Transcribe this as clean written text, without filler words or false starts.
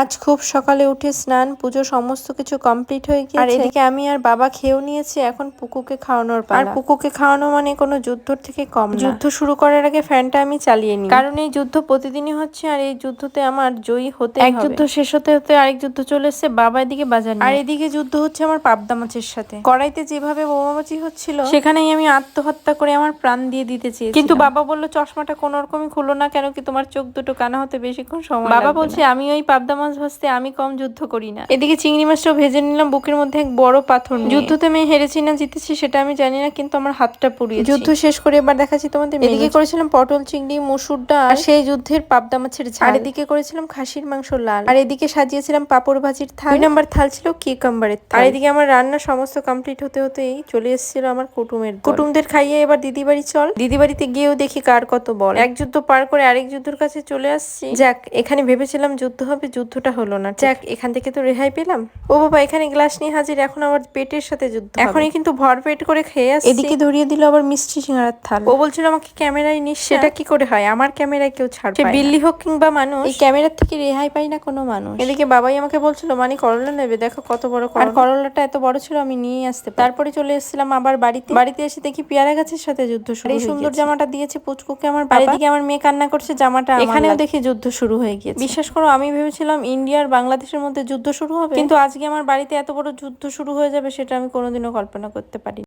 আজ খুব সকালে উঠে স্নান পুজো সমস্ত কিছু কমপ্লিট হয়ে গিয়েছে। আর এদিকে আমি আর বাবা খেয়েও নিয়েছি, এখন পুকুকে খাওয়ানোর পালা। আর পুকুকে খাওয়ানো মানে কোনো যুদ্ধর থেকে কম না। যুদ্ধ শুরু করার আগে ফ্যানটা আমি চালিয়ে নিই, কারণ এই যুদ্ধ প্রতিদিনই হচ্ছে আর এই যুদ্ধতে আমার জয়ী হতে হবে। এক যুদ্ধ শেষ হতে হতে আরেক যুদ্ধ চলে এসেছে, বাবা এদিকে বাজার নিয়ে। আর এদিকে যুদ্ধ হচ্ছে আমার পাবদা মাছের সাথে। কড়াইতে যেভাবে বোমাবাজি হচ্ছিল সেখানেই আমি আত্মহত্যা করে আমার প্রাণ দিয়ে দিতে চেয়েছি, কিন্তু বাবা বললো চশমাটা কোনো রকমই খুলো না, কেন কি তোমার চোখ দুটো কানা হতে বেশিক্ষণ সময় লাগবে না। বাবা বলছে আমি ওই পাবদা মাছ ভাজতে আমি কম যুদ্ধ করি না। এদিকে চিংড়ি মাছটাও ভেজে নিলাম বুকের মধ্যে এক বড় পাথর নিয়ে। যুদ্ধতে আমি হেরেছি না জিতেছি সেটা আমি জানি না, কিন্তু আমার হাতটা পুড়িয়েছে। যুদ্ধ শেষ করে এবার দেখাচ্ছি তোমাদের। এদিকে করেছিলাম পটল চিংড়ি মুসুর ডাল আর সেই যুদ্ধের পাবদা মাছের ঝাল। আর এদিকে করেছিলাম খাসির মাংস লাল। আর এদিকে সাজিয়েছিলাম পাপড় ভাজির থাল। 2 নাম্বার থাল ছিল কিউকাম্বারের থাল। আর এদিকে আমার রান্না সমস্ত কমপ্লিট হতে হতেই চলে এসেছিল আমার কুটুমদের খাইয়ে এবার দিদি বাড়ি চল। দিদি বাড়িতে গিয়েও দেখি কার কত বল। এক যুদ্ধ পার করে আরেক যুদ্ধের কাছে চলে আসছি। যাক, এখানে ভেবেছিলাম যুদ্ধ হবে, যুদ্ধটা হলো না। যাক, এখান থেকে তো রেহাই পেলাম। ও বাবা, এখানে গ্লাস নিয়ে হাজির, এখন আবার পেটের সাথে যুদ্ধ। এখনই কিন্তু ভর পেট করে খেয়ে আসছি। এদিকে ধরিয়ে দিল আবার মিষ্টি সিঙ্গারার থাল। ও বলছিল আমাকে ক্যামেরায় নিস, সেটা কি করে হয়, আমার ক্যামেরায় কেউ ছাড় পায় না। বিল্লি হোক কিংবা মানুষ, এই ক্যামেরার থেকে রেহাই পাই না কোনো মানুষ। এদিকে বাবাই আমাকে বলছিল মানে করলা নেবে, দেখো কত বড় করলা। আর করলাটা এত বড় ছিল আমি নিয়ে আসতে। তারপরে চলে এসেছিলাম আবার বাড়িতে এসে দেখি পেয়ারা গাছের সাথে যুদ্ধ শুরু। এই সুন্দর জামাটা দিয়েছে পুচকুকে আমার বাবা। এদিকে আমার মেয়ে কান্না করছে জামাটা, এখানেও দেখি যুদ্ধ শুরু হয়ে গিয়েছে। বিশ্বাস করো, আমি ভেবেছিলাম ইন্ডিয়া আর বাংলাদেশের মধ্যে যুদ্ধ শুরু হবে, কিন্তু আজকে আমার বাড়িতে এত বড় যুদ্ধ শুরু হয়ে যাবে সেটা আমি কোনোদিনও কল্পনা করতে পারি।